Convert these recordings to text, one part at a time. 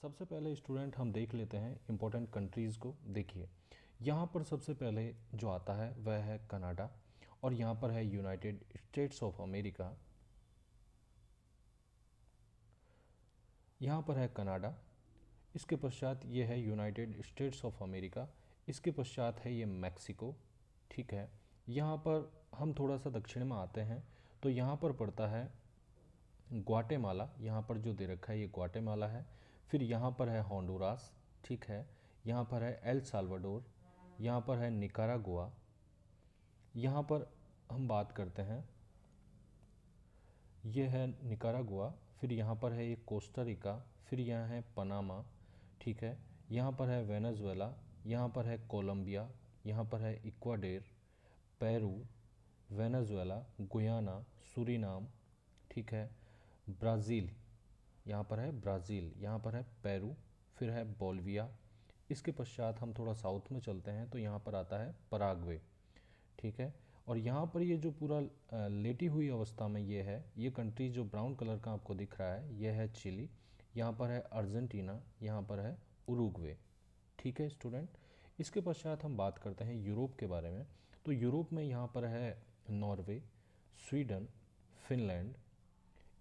सबसे पहले स्टूडेंट हम देख लेते हैं इम्पोर्टेंट कंट्रीज़ को। देखिए यहाँ पर सबसे पहले जो आता है वह है कनाडा और यहाँ पर है यूनाइटेड स्टेट्स ऑफ अमेरिका। यहाँ पर है कनाडा, इसके पश्चात ये है यूनाइटेड स्टेट्स ऑफ अमेरिका, इसके पश्चात है ये मैक्सिको। ठीक है, यहाँ पर हम थोड़ा सा दक्षिण में आते हैं तो यहाँ पर पड़ता है ग्वाटेमाला। यहाँ पर जो दे रखा है ये ग्वाटेमाला है। फिर यहाँ पर है होंडुरास। ठीक है, यहाँ पर है एल साल्वाडोर, यहाँ पर है निकारागुआ। यहाँ पर हम बात करते हैं, ये है निकारागुआ। फिर यहाँ पर है ये कोस्टा रिका, फिर यहाँ है पनामा। ठीक है, यहाँ पर है वेनेजुएला, यहाँ पर है कोलंबिया, यहाँ पर है Ecuador, Peru, Venezuela, Guyana, Suriname. ठीक है, ब्राज़ील, यहाँ पर है ब्राज़ील, यहाँ पर है पेरू, फिर है बोलिविया। इसके पश्चात हम थोड़ा साउथ में चलते हैं तो यहाँ पर आता है पराग्वे। ठीक है, और यहाँ पर ये जो पूरा लेटी हुई अवस्था में ये है, ये कंट्री जो ब्राउन कलर का आपको दिख रहा है ये है चिली, यहाँ पर है अर्जेंटीना, यहाँ पर है उरुग्वे। ठीक है स्टूडेंट, इसके पश्चात हम बात करते हैं यूरोप के बारे में। तो यूरोप में यहाँ पर है नॉर्वे, स्वीडन, फिनलैंड,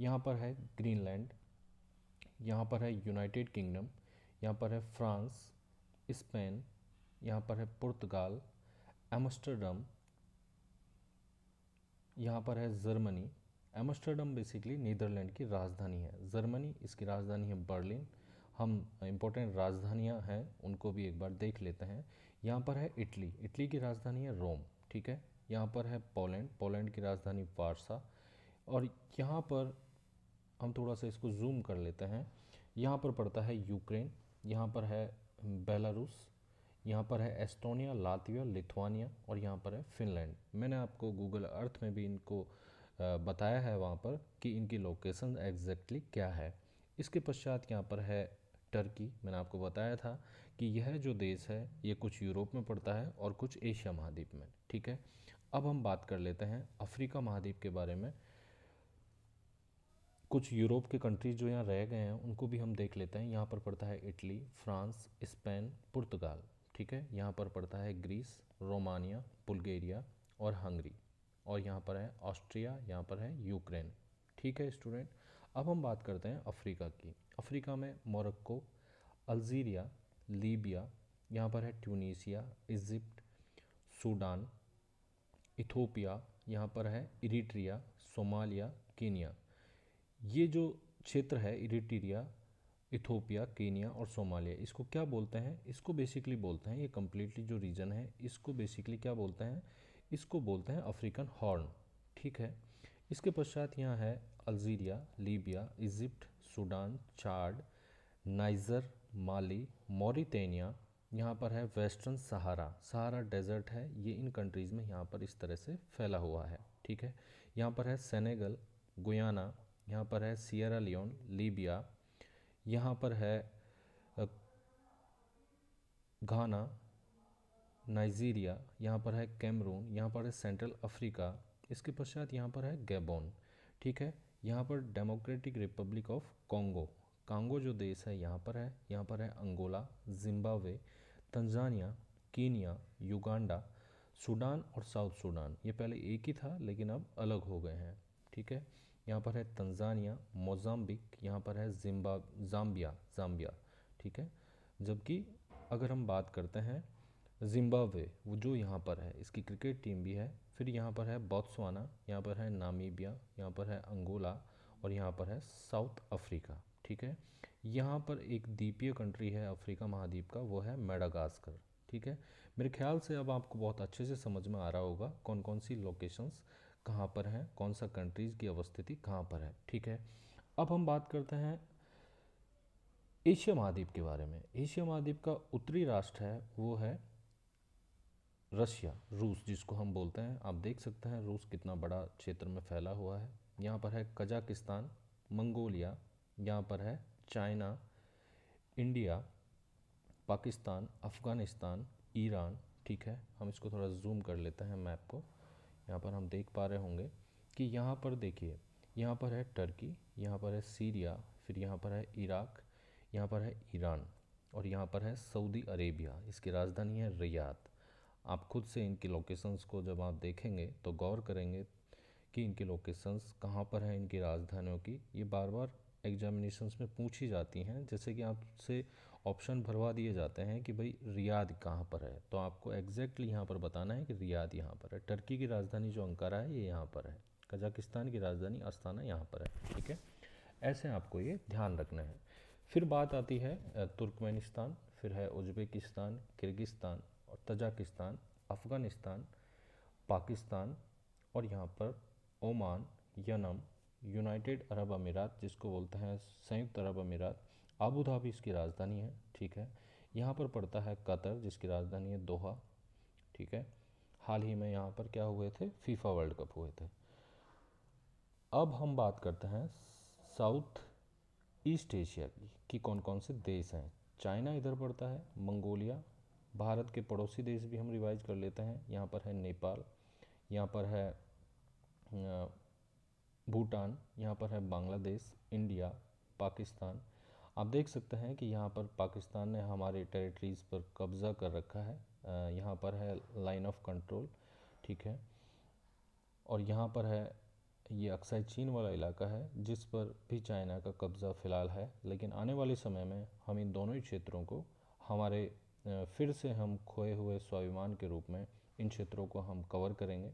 यहाँ पर है ग्रीनलैंड, यहाँ पर है यूनाइटेड किंगडम, यहाँ पर है फ्रांस, स्पेन, यहाँ पर है पुर्तगाल, एम्स्टर्डम, यहाँ पर है जर्मनी। एम्स्टर्डम बेसिकली नीदरलैंड की राजधानी है। जर्मनी, इसकी राजधानी है बर्लिन। हम इम्पोर्टेंट राजधानियाँ हैं उनको भी एक बार देख लेते हैं। यहाँ पर है इटली, इटली की राजधानी है रोम। ठीक है, यहाँ पर है पोलैंड, पोलैंड की राजधानी वारसा। और यहाँ पर हम थोड़ा सा इसको जूम कर लेते हैं, यहाँ पर पड़ता है यूक्रेन, यहाँ पर है बेलारूस, यहाँ पर है एस्टोनिया, लातविया, लिथुआनिया और यहाँ पर है फिनलैंड। मैंने आपको गूगल अर्थ में भी इनको बताया है वहाँ पर कि इनकी लोकेशन एग्जैक्टली क्या है। इसके पश्चात यहाँ पर है टर्की। मैंने आपको बताया था कि यह जो देश है ये कुछ यूरोप में पड़ता है और कुछ एशिया महाद्वीप में। ठीक है, अब हम बात कर लेते हैं अफ्रीका महाद्वीप के बारे में। कुछ यूरोप के कंट्रीज जो यहाँ रह गए हैं उनको भी हम देख लेते हैं। यहाँ पर पड़ता है इटली, फ्रांस, स्पेन, पुर्तगाल। ठीक है, यहाँ पर पड़ता है ग्रीस, रोमानिया, बुल्गारिया और हंगरी। और यहाँ पर है ऑस्ट्रिया, यहाँ पर है यूक्रेन। ठीक है स्टूडेंट, अब हम बात करते हैं अफ्रीका की। अफ्रीका में मोरक्को, अल्जीरिया, लीबिया, यहाँ पर है ट्यूनीसिया, इजिप्ट, सूडान, इथोपिया, यहाँ पर है इरिट्रिया, सोमालिया, कीनिया। ये जो क्षेत्र है इरिट्रिया, इथोपिया, केनिया और सोमालिया, इसको क्या बोलते हैं? इसको बेसिकली बोलते हैं, ये कम्प्लीटली जो रीजन है इसको बेसिकली क्या बोलते हैं? इसको बोलते हैं अफ्रीकन हॉर्न। ठीक है, इसके पश्चात यहाँ है अल्जीरिया, लीबिया, इजिप्ट, सूडान, चाड, नाइजर, माली, मॉरिटेनिया, यहाँ पर है वेस्टर्न सहारा, सहारा डेजर्ट है ये इन कंट्रीज़ में यहाँ पर इस तरह से फैला हुआ है। ठीक है, यहाँ पर है सेनेगल, गुयाना, यहाँ पर है सियरा लियोन, लीबिया, यहाँ पर है घाना, नाइजीरिया, यहाँ पर है कैमरून, यहाँ पर है सेंट्रल अफ्रीका, इसके पश्चात यहाँ पर है गैबोन। ठीक है, यहाँ पर democratic republic of Congo, Congo जो देश है यहाँ पर है Angola, Zimbabwe, Tanzania, Kenya, Uganda, Sudan और साउथ सूडान। ये पहले एक ही था लेकिन अब अलग हो गए हैं। ठीक है, यहाँ पर है तंजानिया, मोजाम्बिक, यहाँ पर है जाम्बिया। ठीक है, जबकि अगर हम बात करते हैं जिम्बाब्वे, वो जो यहाँ पर है इसकी क्रिकेट टीम भी है। फिर यहाँ पर है बोत्सवाना, यहाँ पर है नामीबिया, यहाँ पर है अंगोला और यहाँ पर है साउथ अफ्रीका। ठीक है, यहाँ पर एक द्वीपीय कंट्री है अफ्रीका महाद्वीप का, वो है मेडागास्कर। ठीक है, मेरे ख्याल से अब आपको बहुत अच्छे से समझ में आ रहा होगा कौन कौन सी लोकेशंस कहाँ पर हैं, कौन सा कंट्रीज़ की अवस्थिति कहाँ पर है। ठीक है, अब हम बात करते हैं एशिया महाद्वीप के बारे में। एशिया महाद्वीप का उत्तरी राष्ट्र है वो है रशिया, रूस जिसको हम बोलते हैं। आप देख सकते हैं रूस कितना बड़ा क्षेत्र में फैला हुआ है। यहाँ पर है कजाकिस्तान, मंगोलिया, यहाँ पर है China, India, Pakistan, Afghanistan, Iran. ठीक है, हम इसको थोड़ा जूम कर लेते हैं मैप को। यहाँ पर हम देख पा रहे होंगे कि यहाँ पर देखिए, यहाँ पर है टर्की, यहाँ पर है सीरिया, फिर यहाँ पर है इराक, यहाँ पर है ईरान, और यहाँ पर है सऊदी अरेबिया, इसकी राजधानी है रियाद। आप खुद से इनकी लोकेशंस को जब आप देखेंगे तो गौर करेंगे कि इनकी लोकेशंस कहाँ पर हैं, इनकी राजधानियों की। ये बार बार एग्जामिनेशंस में पूछी जाती हैं, जैसे कि आपसे ऑप्शन भरवा दिए जाते हैं कि भाई रियाद कहाँ पर है, तो आपको एग्जैक्टली यहाँ पर बताना है कि रियाद यहाँ पर है। टर्की की राजधानी जो अंकारा है ये यहाँ पर है। कजाकिस्तान की राजधानी अस्ताना यहाँ पर है। ठीक है, ऐसे आपको ये ध्यान रखना है। फिर बात आती है तुर्कमेनिस्तान, फिर है उज़्बेकिस्तान, किर्गिस्तान और तजाकिस्तान, अफ़गानिस्तान, पाकिस्तान, और यहाँ पर ओमान, यमन, यूनाइटेड अरब अमीरात जिसको बोलते हैं संयुक्त अरब अमीरात, आबू धाबी इसकी राजधानी है। ठीक है, यहाँ पर पड़ता है कतर जिसकी राजधानी है दोहा। ठीक है, हाल ही में यहाँ पर क्या हुए थे, फीफा वर्ल्ड कप हुए थे। अब हम बात करते हैं साउथ ईस्ट एशिया की कि कौन कौन से देश हैं। चाइना इधर पड़ता है, मंगोलिया, भारत के पड़ोसी देश भी हम रिवाइज कर लेते हैं। यहाँ पर है नेपाल, यहाँ पर है भूटान, यहाँ पर है बांग्लादेश, इंडिया, पाकिस्तान। आप देख सकते हैं कि यहाँ पर पाकिस्तान ने हमारे टेरिटरीज़ पर कब्ज़ा कर रखा है। यहाँ पर है लाइन ऑफ कंट्रोल। ठीक है, और यहाँ पर है ये अक्साई चीन वाला इलाका है जिस पर भी चाइना का कब्ज़ा फ़िलहाल है, लेकिन आने वाले समय में हम इन दोनों ही क्षेत्रों को हमारे फिर से हम खोए हुए स्वाभिमान के रूप में इन क्षेत्रों को हम कवर करेंगे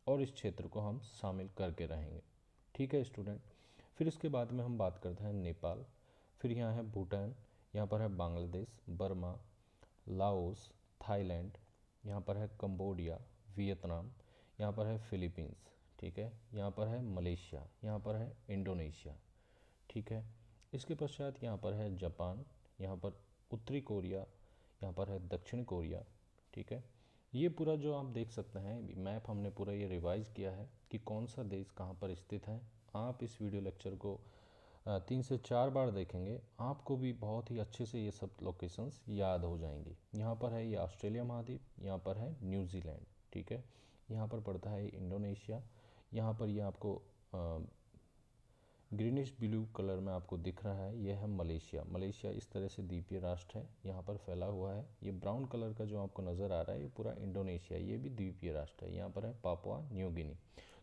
और इस क्षेत्र को हम शामिल करके रहेंगे। ठीक है स्टूडेंट, फिर इसके बाद में हम बात करते हैं नेपाल, फिर यहाँ है भूटान, यहाँ पर है बांग्लादेश, बर्मा, लाओस, थाईलैंड, यहाँ पर है कंबोडिया, वियतनाम, यहाँ पर है फिलीपींस। ठीक है, यहाँ पर है मलेशिया, यहाँ पर है इंडोनेशिया। ठीक है, इसके पश्चात यहाँ पर है जापान, यहाँ पर उत्तरी कोरिया, यहाँ पर है दक्षिण कोरिया। ठीक है, ये पूरा जो आप देख सकते हैं मैप हमने पूरा ये रिवाइज किया है कि कौन सा देश कहाँ पर स्थित है। आप इस वीडियो लेक्चर को 3 से 4 बार देखेंगे, आपको भी बहुत ही अच्छे से ये सब लोकेशंस याद हो जाएंगी। यहाँ पर है ये ऑस्ट्रेलिया महाद्वीप, यहाँ पर है न्यूजीलैंड। ठीक है, यहाँ पर पड़ता है इंडोनेशिया, यहाँ पर ये आपको ग्रीनिश ब्लू कलर में आपको दिख रहा है, यह है मलेशिया। मलेशिया इस तरह से द्वीपीय राष्ट्र है, यहाँ पर फैला हुआ है। ये ब्राउन कलर का जो आपको नज़र आ रहा है ये पूरा इंडोनेशिया, ये भी द्वीपीय राष्ट्र है। यहाँ पर है पापुआ न्यू गिनी।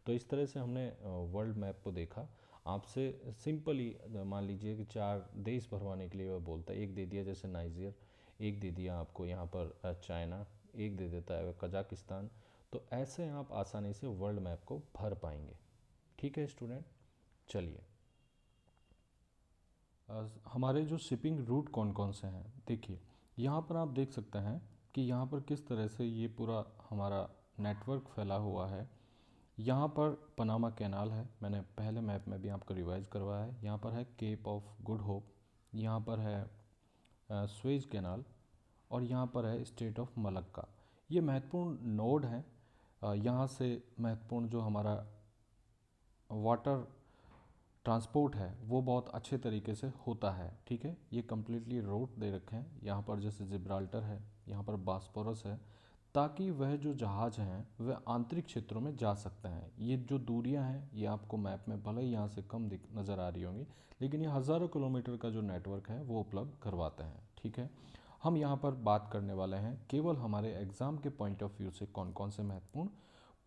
तो इस तरह से हमने वर्ल्ड मैप को देखा। आपसे सिंपली मान लीजिए कि 4 देश भरवाने के लिए वह बोलता है, एक दे दिया जैसे नाइजीर, एक दे दिया आपको यहाँ पर चाइना, एक दे देता है कजाकिस्तान। तो ऐसे आप आसानी से वर्ल्ड मैप को भर पाएंगे। ठीक है स्टूडेंट, चलिए हमारे जो शिपिंग रूट कौन कौन से हैं देखिए। यहाँ पर आप देख सकते हैं कि यहाँ पर किस तरह से ये पूरा हमारा नेटवर्क फैला हुआ है। यहाँ पर पनामा कैनाल है, मैंने पहले मैप में भी आपको रिवाइज करवाया है। यहाँ पर है केप ऑफ गुड होप, यहाँ पर है स्वेज कैनाल, और यहाँ पर है स्टेट ऑफ मलक्का। ये महत्वपूर्ण नोड हैं। यहाँ से महत्वपूर्ण जो हमारा वाटर ट्रांसपोर्ट है वो बहुत अच्छे तरीके से होता है। ठीक है, ये कम्प्लीटली रोड दे रखे हैं। यहाँ पर जैसे जिब्राल्टर है, यहाँ पर बास्पोरस है, ताकि वह जो जहाज़ हैं वह आंतरिक क्षेत्रों में जा सकते हैं। ये जो दूरियां हैं ये आपको मैप में भले ही यहाँ से कम नज़र आ रही होंगी, लेकिन ये हज़ारों किलोमीटर का जो नेटवर्क है वो उपलब्ध करवाते हैं। ठीक है, हम यहाँ पर बात करने वाले हैं केवल हमारे एग्ज़ाम के पॉइंट ऑफ व्यू से कौन कौन से महत्वपूर्ण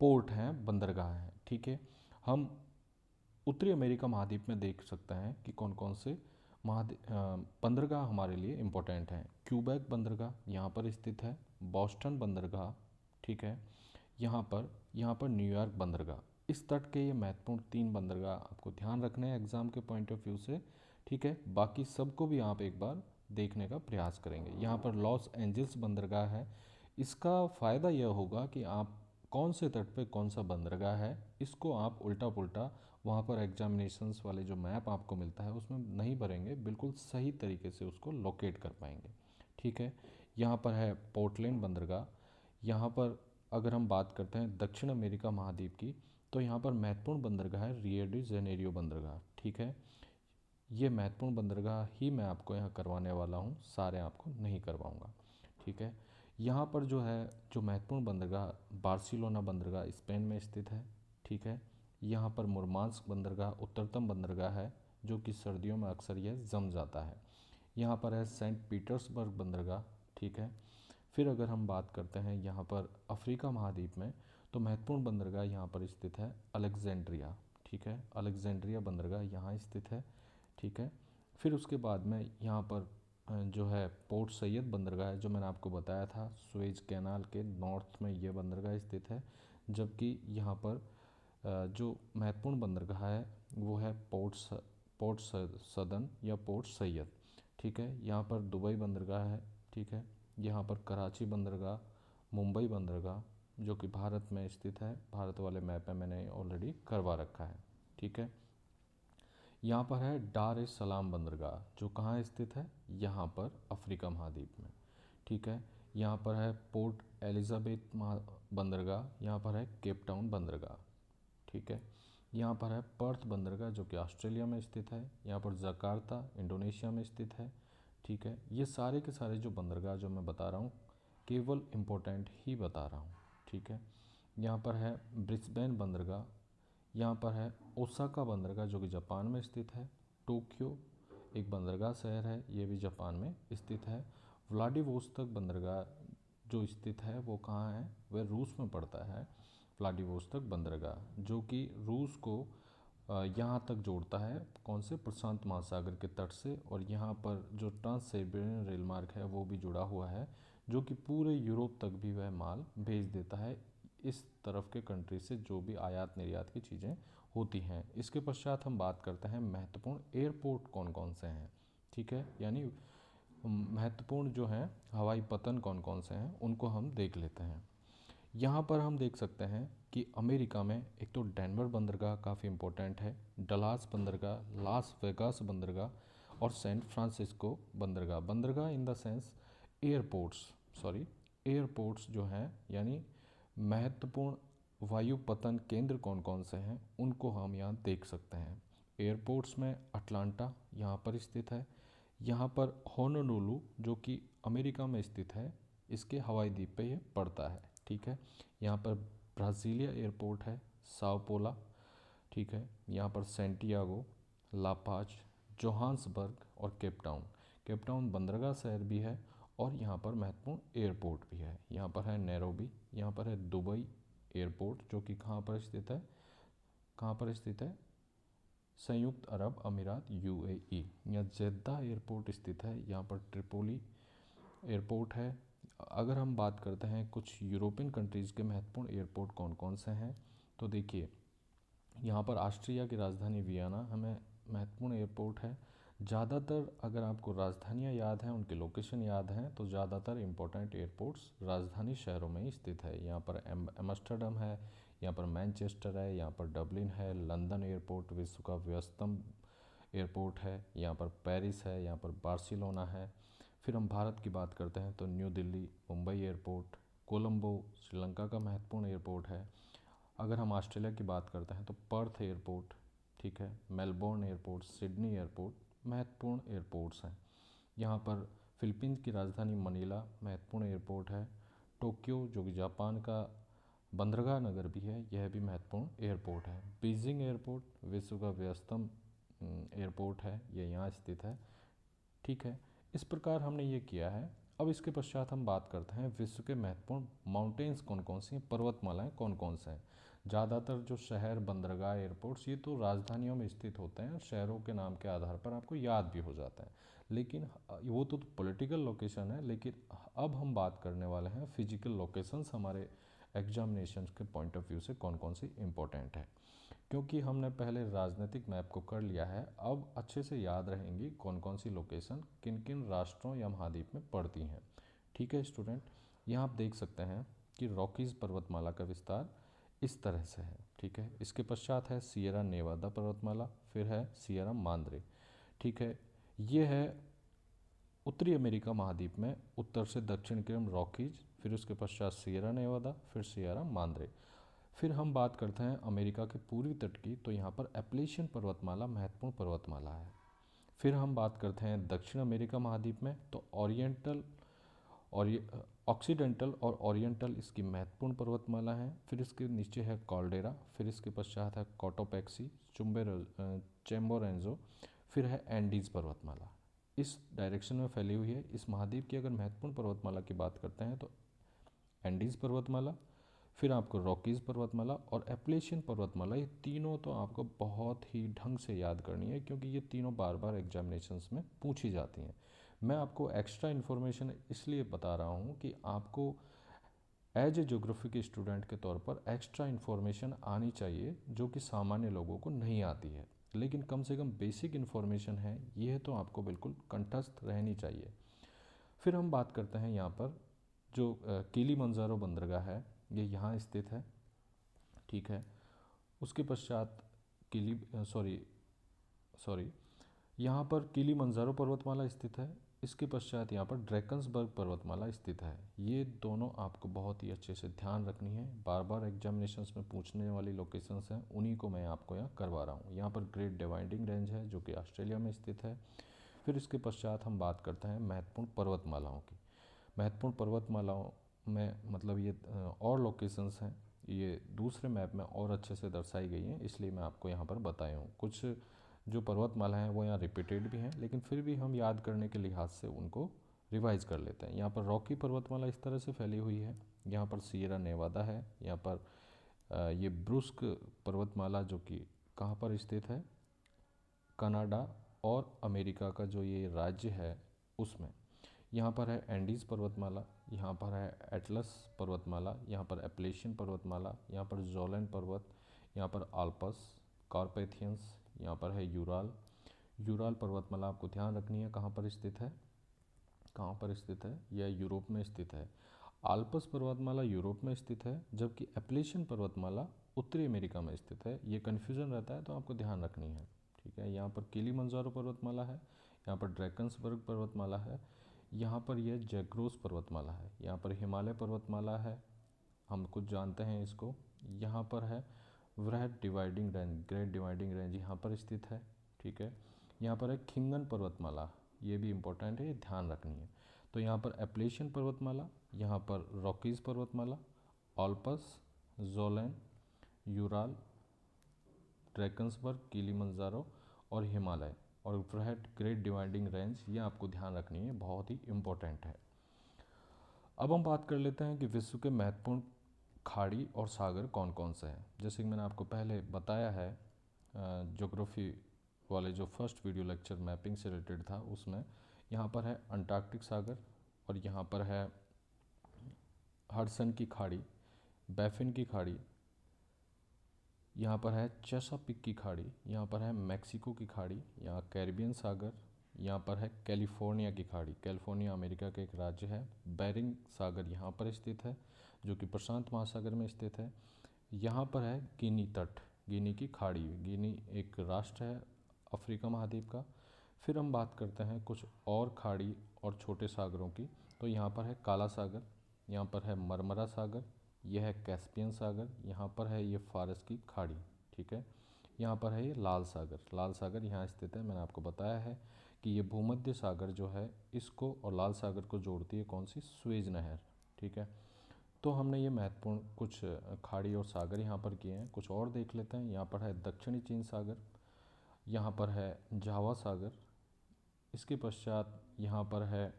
पोर्ट हैं, बंदरगाह हैं। ठीक है, हम उत्तरी अमेरिका महाद्वीप में देख सकते हैं कि कौन कौन से बंदरगाह हमारे लिए इम्पोर्टेंट हैं। क्यूबेक बंदरगाह यहाँ पर स्थित है, बॉस्टन बंदरगाह। ठीक है, यहाँ पर न्यूयॉर्क बंदरगाह। इस तट के ये महत्वपूर्ण 3 बंदरगाह आपको ध्यान रखने हैं एग्ज़ाम के पॉइंट ऑफ व्यू से। ठीक है, बाकी सबको भी आप एक बार देखने का प्रयास करेंगे। यहाँ पर लॉस एंजल्स बंदरगाह है। इसका फ़ायदा यह होगा कि आप कौन से तट पे कौन सा बंदरगाह है इसको आप उल्टा पुल्टा वहाँ पर एग्जामिनेशंस वाले जो मैप आपको मिलता है उसमें नहीं भरेंगे, बिल्कुल सही तरीके से उसको लोकेट कर पाएंगे। ठीक है, यहाँ पर है पोर्टलैंड बंदरगाह। यहाँ पर अगर हम बात करते हैं दक्षिण अमेरिका महाद्वीप की, तो यहाँ पर महत्वपूर्ण बंदरगाह है रियो डी जेनेरियो बंदरगाह। ठीक है, ये महत्वपूर्ण बंदरगाह ही मैं आपको यहाँ करवाने वाला हूँ, सारे आपको नहीं करवाऊँगा। ठीक है, यहाँ पर जो है जो महत्वपूर्ण बंदरगाह बार्सिलोना बंदरगाह स्पेन में स्थित है। ठीक है, यहाँ पर मुरमांस्क बंदरगाह उत्तरतम बंदरगाह है जो कि सर्दियों में अक्सर यह जम जाता है। यहाँ पर है सेंट पीटर्सबर्ग बंदरगाह, ठीक है। फिर अगर हम बात करते हैं यहाँ पर अफ्रीका महाद्वीप में, तो महत्वपूर्ण बंदरगाह यहाँ पर स्थित है अलेक्जेंड्रिया, ठीक है। अलेक्जेंड्रिया बंदरगाह यहाँ स्थित है, ठीक है। फिर उसके बाद में यहाँ पर जो है पोर्ट सैयद बंदरगाह है, जो मैंने आपको बताया था सुएज कैनाल के नॉर्थ में ये बंदरगाह स्थित है। जबकि यहाँ पर जो महत्वपूर्ण बंदरगाह है वो है पोर्ट सदन या पोर्ट सैयद, ठीक है। यहाँ पर दुबई बंदरगाह है, ठीक है। यहाँ पर कराची बंदरगाह, मुंबई बंदरगाह जो कि भारत में स्थित है, भारत वाले मैप में मैंने ऑलरेडी करवा रखा है, ठीक है। यहाँ पर है डार एस सलाम बंदरगाह, जो कहाँ स्थित है, यहाँ पर अफ्रीका महाद्वीप में, ठीक है। यहाँ पर है पोर्ट एलिजाबेथ बंदरगाह, यहाँ पर है केप टाउन बंदरगाह, ठीक है। यहाँ पर है पर्थ बंदरगाह जो कि ऑस्ट्रेलिया में स्थित है। यहाँ पर जकार्ता इंडोनेशिया में स्थित है, ठीक है। ये सारे के सारे जो बंदरगाह जो मैं बता रहा हूँ केवल इम्पोर्टेंट ही बता रहा हूँ, ठीक है। यहाँ पर है ब्रिस्बेन बंदरगाह, यहाँ पर है ओसाका बंदरगाह जो कि जापान में स्थित है। टोक्यो एक बंदरगाह शहर है, ये भी जापान में स्थित है। व्लादिवोस्तोक बंदरगाह जो स्थित है वो कहाँ है, वह रूस में पड़ता है। व्लादिवोस्तोक बंदरगाह जो कि रूस को यहाँ तक जोड़ता है, कौन से, प्रशांत महासागर के तट से। और यहाँ पर जो ट्रांस साइबेरियन रेल मार्ग है वो भी जुड़ा हुआ है, जो कि पूरे यूरोप तक भी वह माल भेज देता है, इस तरफ के कंट्री से जो भी आयात निर्यात की चीज़ें होती हैं। इसके पश्चात हम बात करते हैं महत्वपूर्ण एयरपोर्ट कौन कौन से हैं, ठीक है। यानी महत्वपूर्ण जो हैं हवाई पतन कौन कौन से हैं उनको हम देख लेते हैं। यहाँ पर हम देख सकते हैं कि अमेरिका में एक तो डेनवर बंदरगाह काफ़ी इम्पोर्टेंट है, डलास बंदरगाह, लास वेगास बंदरगाह और सैन फ्रांसिस्को बंदरगाह। बंदरगाह इन द सेंस एयरपोर्ट्स जो हैं, यानी महत्वपूर्ण वायु पतन केंद्र कौन कौन से हैं उनको हम यहाँ देख सकते हैं। एयरपोर्ट्स में अटलांटा यहाँ पर स्थित है। यहाँ पर होनोलुलु जो कि अमेरिका में स्थित है, इसके हवाई द्वीप पे ये पड़ता है, ठीक है। यहाँ पर ब्राज़ीलिया एयरपोर्ट है, साओ पोला, ठीक है। यहाँ पर सेंटियागो, लापाज, जोहान्सबर्ग और केप टाउन। केप टाउन बंदरगाह शहर भी है और यहाँ पर महत्वपूर्ण एयरपोर्ट भी है। यहाँ पर है नैरोबी, यहाँ पर है दुबई एयरपोर्ट जो कि कहाँ पर स्थित है, कहाँ पर स्थित है, संयुक्त अरब अमीरात यूएई। यहाँ जेद्दा एयरपोर्ट स्थित है, यहाँ पर ट्रिपोली एयरपोर्ट है। अगर हम बात करते हैं कुछ यूरोपियन कंट्रीज़ के महत्वपूर्ण एयरपोर्ट कौन कौन से हैं, तो देखिए यहाँ पर ऑस्ट्रिया की राजधानी वियना हमें महत्वपूर्ण एयरपोर्ट है। ज़्यादातर अगर आपको राजधानियाँ याद हैं, उनके लोकेशन याद हैं, तो ज़्यादातर इम्पोर्टेंट एयरपोर्ट्स राजधानी शहरों में ही स्थित है। यहाँ पर एम्स्टर्डम है, यहाँ पर मैनचेस्टर है, यहाँ पर डबलिन है। लंदन एयरपोर्ट विश्व का व्यस्तम एयरपोर्ट है। यहाँ पर पेरिस है, यहाँ पर बार्सिलोना है। फिर हम भारत की बात करते हैं तो न्यू दिल्ली, मुंबई एयरपोर्ट, कोलंबो श्रीलंका का महत्वपूर्ण एयरपोर्ट है। अगर हम ऑस्ट्रेलिया की बात करते हैं तो पर्थ एयरपोर्ट, ठीक है। मेलबोर्न एयरपोर्ट, सिडनी एयरपोर्ट महत्वपूर्ण एयरपोर्ट्स हैं। यहाँ पर फिलीपींस की राजधानी मनीला महत्वपूर्ण एयरपोर्ट है। टोक्यो जो कि जापान का बंदरगाह नगर भी है, यह भी महत्वपूर्ण एयरपोर्ट है। बीजिंग एयरपोर्ट विश्व का व्यस्तम एयरपोर्ट है, यह यहाँ स्थित है, ठीक है। इस प्रकार हमने ये किया है। अब इसके पश्चात हम बात करते हैं विश्व के महत्वपूर्ण माउंटेन्स कौन कौन सी हैं, पर्वतमालाएं कौन कौन से हैं। ज़्यादातर जो शहर, बंदरगाह, एयरपोर्ट्स ये तो राजधानियों में स्थित होते हैं, शहरों के नाम के आधार पर आपको याद भी हो जाता है, लेकिन वो तो पॉलिटिकल लोकेशन है। लेकिन अब हम बात करने वाले हैं फिजिकल लोकेशंस, हमारे एग्जामिनेशन के पॉइंट ऑफ व्यू से कौन कौन सी इंपॉर्टेंट है। क्योंकि हमने पहले राजनीतिक मैप को कर लिया है, अब अच्छे से याद रहेंगी कौन कौन सी लोकेशन किन किन राष्ट्रों या महाद्वीप में पड़ती हैं, ठीक है स्टूडेंट। यहाँ आप देख सकते हैं कि रॉकीज़ पर्वतमाला का विस्तार इस तरह से है, ठीक है। इसके पश्चात है सियरा नेवादा पर्वतमाला, फिर है सियरा मांद्रे, ठीक है। ये है उत्तरी अमेरिका महाद्वीप में उत्तर से दक्षिण की तरफ रॉकीज, फिर उसके पश्चात सियरा नेवादा, फिर सियरा मांद्रे। फिर हम बात करते हैं अमेरिका के पूर्वी तट की, तो यहाँ पर एप्लेशियन पर्वतमाला महत्वपूर्ण पर्वतमाला है। फिर हम बात करते हैं दक्षिण अमेरिका महाद्वीप में, तो ओरिएंटल और ऑक्सीडेंटल और ओरिएंटल इसकी महत्वपूर्ण पर्वतमाला है। फिर इसके नीचे है कॉल्डेरा, फिर इसके पश्चात है कोटोपैक्सी, चेम्बोरेंजो, फिर है एंडीज पर्वतमाला। इस डायरेक्शन में फैली हुई है। इस महाद्वीप की अगर महत्वपूर्ण पर्वतमाला की बात करते हैं तो एंडीज़ पर्वतमाला, फिर आपको रॉकीज़ पर्वतमाला और एप्लेशियन पर्वतमाला, ये तीनों तो आपको बहुत ही ढंग से याद करनी है क्योंकि ये तीनों बार बार एग्जामिनेशंस में पूछी जाती हैं। मैं आपको एक्स्ट्रा इन्फॉर्मेशन इसलिए बता रहा हूँ कि आपको एज ए ज्योग्राफी के स्टूडेंट के तौर पर एक्स्ट्रा इन्फॉर्मेशन आनी चाहिए जो कि सामान्य लोगों को नहीं आती है, लेकिन कम से कम बेसिक इन्फॉर्मेशन है यह तो आपको बिल्कुल कंठस्थ रहनी चाहिए। फिर हम बात करते हैं यहाँ पर जो किलीमंजारो बंदरगाह है, ये यहाँ स्थित है, ठीक है। उसके पश्चात किली सॉरी सॉरी यहाँ पर किलीमंजारो पर्वतमाला स्थित है। इसके पश्चात यहाँ पर ड्रैकन्सबर्ग पर्वतमाला स्थित है। ये दोनों आपको बहुत ही अच्छे से ध्यान रखनी है, बार बार एग्जामिनेशंस में पूछने वाली लोकेशंस हैं, उन्हीं को मैं आपको यहाँ करवा रहा हूँ। यहाँ पर ग्रेट डिवाइडिंग रेंज है जो कि ऑस्ट्रेलिया में स्थित है। फिर इसके पश्चात हम बात करते हैं महत्वपूर्ण पर्वतमालाओं की। महत्वपूर्ण पर्वतमालाओं में मतलब ये और लोकेशंस हैं, ये दूसरे मैप में और अच्छे से दर्शाई गई हैं, इसलिए मैं आपको यहाँ पर बताया हूँ। कुछ जो पर्वतमाला हैं वो यहाँ रिपीटेड भी हैं, लेकिन फिर भी हम याद करने के लिहाज से उनको रिवाइज कर लेते हैं। यहाँ पर रॉकी पर्वतमाला इस तरह से फैली हुई है। यहाँ पर सियरा नेवादा है। यहाँ पर ये ब्रुस्क पर्वतमाला जो कि कहाँ पर स्थित है, कनाडा और अमेरिका का जो ये राज्य है उसमें। यहाँ पर है एंडीज़ पर्वतमाला, यहाँ पर है एटलस पर्वतमाला, यहाँ पर एप्लेशियन पर्वतमाला, यहाँ पर जोलन पर्वत, यहाँ पर आल्पस, कार्पेथियंस, यहाँ पर है यूराल। यूराल पर्वतमाला आपको ध्यान रखनी है कहाँ पर स्थित है, कहाँ पर स्थित है, यह यूरोप में स्थित है। आल्पस पर्वतमाला यूरोप में स्थित है, जबकि एप्लेशियन पर्वतमाला उत्तरी अमेरिका में स्थित है। ये कन्फ्यूज़न रहता है तो आपको ध्यान रखनी है, ठीक है। यहाँ पर किलीमंजारो पर्वतमाला है, यहाँ पर ड्रैकन्सबर्ग पर्वतमाला है, यहाँ पर यह जैग्रोस पर्वतमाला है, यहाँ पर हिमालय पर्वतमाला है, हम कुछ जानते हैं इसको। यहाँ पर है वृहद dividing range, great dividing range यहाँ पर स्थित है, ठीक है। यहाँ पर है खिंगन पर्वतमाला, ये भी इम्पोर्टेंट है, ये ध्यान रखनी है। तो यहाँ पर एप्लेशियन पर्वतमाला, यहाँ पर रॉकीज़ पर्वतमाला, ऑल्पस, जोलन, यूराल, ड्रैकन्सबर्ग, किलीमंजारो और हिमालय और वृहद ग्रेट डिवाइडिंग रेंज, ये आपको ध्यान रखनी है, बहुत ही इम्पोर्टेंट है। अब हम बात कर लेते हैं कि विश्व के महत्वपूर्ण खाड़ी और सागर कौन कौन से हैं। जैसे कि मैंने आपको पहले बताया है ज्योग्राफी वाले जो फर्स्ट वीडियो लेक्चर मैपिंग से रिलेटेड था उसमें, यहाँ पर है अंटार्कटिक सागर और यहाँ पर है हडसन की खाड़ी, बैफिन की खाड़ी, यहाँ पर है चेसापिक की खाड़ी, यहाँ पर है मैक्सिको की खाड़ी, यहाँ कैरिबियन सागर, यहाँ पर है कैलिफोर्निया की खाड़ी, कैलिफोर्निया अमेरिका का एक राज्य है। बेरिंग सागर यहाँ पर स्थित है जो कि प्रशांत महासागर में स्थित है। यहाँ पर है गिनी तट, गिनी की खाड़ी, गिनी एक राष्ट्र है अफ्रीका महाद्वीप का। फिर हम बात करते हैं कुछ और खाड़ी और छोटे सागरों की, तो यहाँ पर है काला सागर, यहाँ पर है मरमरा सागर, यह है कैस्पियन सागर, यहाँ पर है ये फारस की खाड़ी, ठीक है। यहाँ पर है ये लाल सागर, लाल सागर यहाँ स्थित है। मैंने आपको बताया है कि ये भूमध्य सागर जो है इसको और लाल सागर को जोड़ती है कौन सी, स्वेज नहर, ठीक है। तो हमने ये महत्वपूर्ण कुछ खाड़ी और सागर यहाँ पर किए हैं। कुछ और देख लेते हैं। यहाँ पर है दक्षिणी चीन सागर, यहाँ पर है जावा सागर, इसके पश्चात यहाँ पर है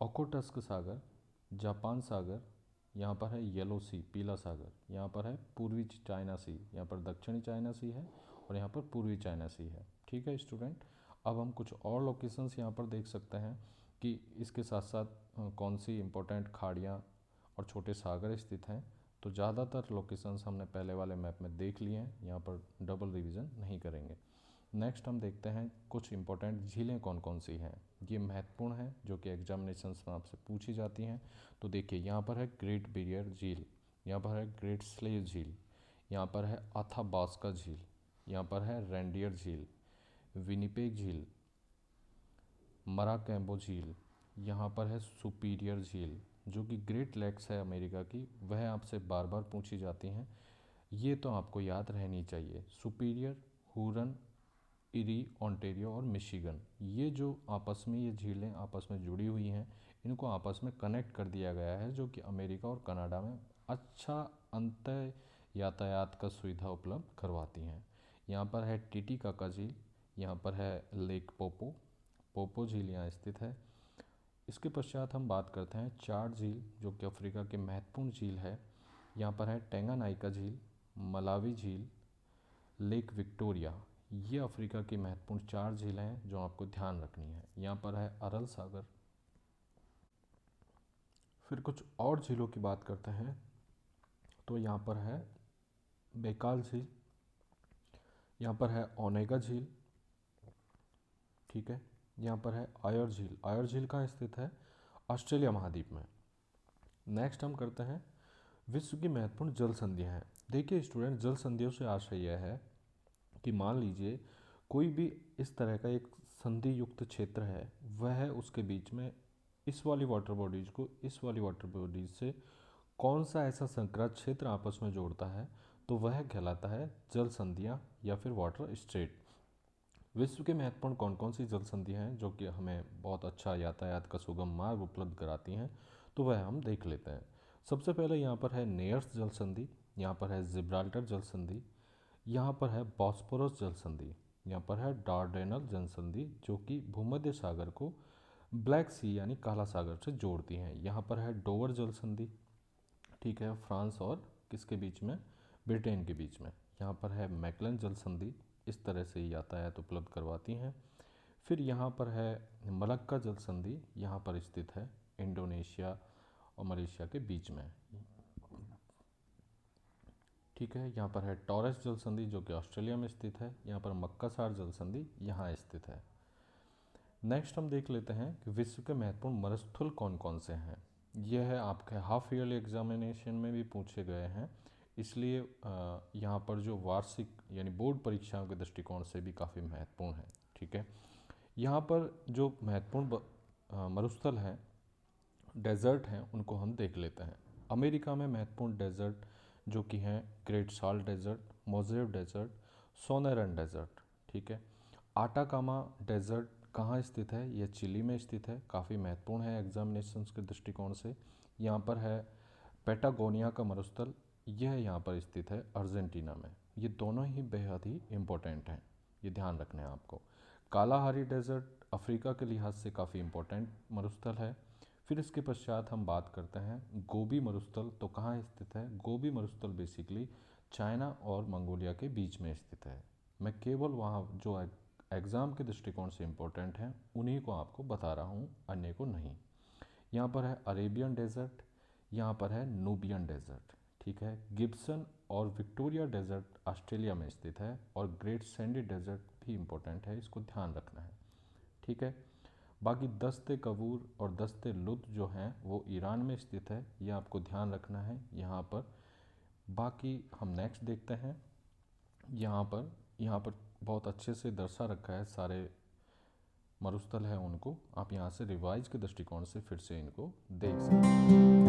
ओखोटस्क सागर, जापान सागर, यहाँ पर है येलो सी, पीला सागर, यहाँ पर है पूर्वी चाइना सी, यहाँ पर दक्षिणी चाइना सी है और यहाँ पर पूर्वी चाइना सी है, ठीक है स्टूडेंट। अब हम कुछ और लोकेशंस यहाँ पर देख सकते हैं कि इसके साथ साथ कौन सी इम्पोर्टेंट खाड़ियाँ और छोटे सागर स्थित हैं। तो ज़्यादातर लोकेशंस हमने पहले वाले मैप में देख लिए हैं, यहाँ पर डबल रिवीजन नहीं करेंगे। नेक्स्ट हम देखते हैं कुछ इंपॉर्टेंट झीलें कौन कौन सी हैं, ये महत्वपूर्ण है जो कि एग्जामिनेशंस में आपसे पूछी जाती हैं। तो देखिए यहाँ पर है ग्रेट बैरियर झील, यहाँ पर है ग्रेट स्लेव झील, यहाँ पर है अथाबास्का झील, यहाँ पर है रेंडियर झील, विनिपेग झील, मराकैम्बो झील, यहाँ पर है सुपीरियर झील जो कि ग्रेट लेक्स है अमेरिका की, वह आपसे बार बार पूछी जाती हैं, ये तो आपको याद रहनी चाहिए। सुपीरियर, हुरन, इरी, ओंटारियो और मिशिगन, ये जो आपस में ये झीलें आपस में जुड़ी हुई हैं, इनको आपस में कनेक्ट कर दिया गया है जो कि अमेरिका और कनाडा में अच्छा अंतर यातायात का सुविधा उपलब्ध करवाती हैं। यहाँ पर है टीटीकाका झील, यहाँ पर है लेक पोपो, पोपो झील यहाँ स्थित है। इसके पश्चात हम बात करते हैं चाड झील, जो कि अफ्रीका के महत्वपूर्ण झील है। यहाँ पर है टेंगानाइका झील, मलावी झील, लेक विक्टोरिया। ये अफ्रीका की महत्वपूर्ण 4 झीलें हैं जो आपको ध्यान रखनी है। यहाँ पर है अरल सागर। फिर कुछ और झीलों की बात करते हैं तो यहाँ पर है बेकाल झील, यहाँ पर है ओनेगा झील, ठीक है। यहाँ पर है आयर झील। आयर झील कहाँ स्थित है? ऑस्ट्रेलिया महाद्वीप में। नेक्स्ट हम करते हैं विश्व की महत्वपूर्ण जल संधियाँ हैं। देखिए स्टूडेंट, जल संधियों से आशय यह है कि मान लीजिए कोई भी इस तरह का एक संधि युक्त क्षेत्र है, वह उसके बीच में इस वाली वाटर बॉडीज को इस वाली वाटर बॉडीज से कौन सा ऐसा संकरा क्षेत्र आपस में जोड़ता है, तो वह कहलाता है जल संधियाँ या फिर वाटर स्ट्रेट। विश्व के महत्वपूर्ण कौन कौन सी जल संधियाँ हैं जो कि हमें बहुत अच्छा यातायात का सुगम मार्ग उपलब्ध कराती हैं, तो वह हम देख लेते हैं। सबसे पहले यहाँ पर है नेयर्स जल संधि, यहाँ पर है जिब्राल्टर जल संधि, यहाँ पर है बॉस्फोरस जल संधि, यहाँ पर है डार्डेनल जल संधि जो कि भूमध्य सागर को ब्लैक सी यानी काला सागर से जोड़ती हैं। यहाँ पर है डोवर जल संधि, ठीक है, फ्रांस और किसके बीच में? ब्रिटेन के बीच में। यहाँ पर है मैकलन जल संधि, इस तरह से यातायात उपलब्ध करवाती हैं। फिर यहाँ पर है मलक्का जल संधि, यहाँ पर स्थित है इंडोनेशिया और मलेशिया के बीच में, ठीक है। यहाँ पर है टॉरस जल संधि जो कि ऑस्ट्रेलिया में स्थित है। यहाँ पर मक्कासार जल संधि यहाँ स्थित है। नेक्स्ट हम देख लेते हैं कि विश्व के महत्वपूर्ण मरुस्थल कौन कौन से हैं। यह है आपके हाफ ईयरली एग्जामिनेशन में भी पूछे गए हैं, इसलिए यहाँ पर जो वार्षिक यानी बोर्ड परीक्षाओं के दृष्टिकोण से भी काफ़ी महत्वपूर्ण है, ठीक है। यहाँ पर जो महत्वपूर्ण मरुस्थल हैं, डेजर्ट हैं, उनको हम देख लेते हैं। अमेरिका में महत्वपूर्ण डेजर्ट जो कि हैं great salt desert, Mojave desert, Sonoran desert, ठीक है। आटाकामा डेजर्ट कहाँ स्थित है? यह चिली में स्थित है, काफ़ी महत्वपूर्ण है एग्जामिनेशंस के दृष्टिकोण से। यहाँ पर है पेटागोनिया का मरुस्थल, यह यहाँ पर स्थित है अर्जेंटीना में। ये दोनों ही बेहद ही इम्पोर्टेंट हैं, ये ध्यान रखना है आपको। कालाहारी डेजर्ट अफ्रीका के लिहाज से काफ़ी इम्पोर्टेंट मरुस्थल है। फिर इसके पश्चात हम बात करते हैं गोबी मरुस्थल, तो कहाँ स्थित है? गोबी मरुस्थल बेसिकली चाइना और मंगोलिया के बीच में स्थित है। मैं केवल वहाँ जो एग्ज़ाम के दृष्टिकोण से इम्पोर्टेंट हैं उन्हीं को आपको बता रहा हूँ, अन्य को नहीं। यहाँ पर है अरेबियन डेजर्ट, यहाँ पर है नूबियन डेजर्ट, ठीक है। गिब्सन और विक्टोरिया डेजर्ट ऑस्ट्रेलिया में स्थित है, और ग्रेट सैंडी डेजर्ट भी इम्पोर्टेंट है, इसको ध्यान रखना है, ठीक है। बाकी दस्ते कबूर और दस्ते लुद जो हैं वो ईरान में स्थित है, ये आपको ध्यान रखना है यहाँ पर। बाकी हम नेक्स्ट देखते हैं। यहाँ पर बहुत अच्छे से दर्शा रखा है, सारे मरुस्थल हैं उनको आप यहाँ से रिवाइज के दृष्टिकोण से फिर से इनको देख सकते हैं।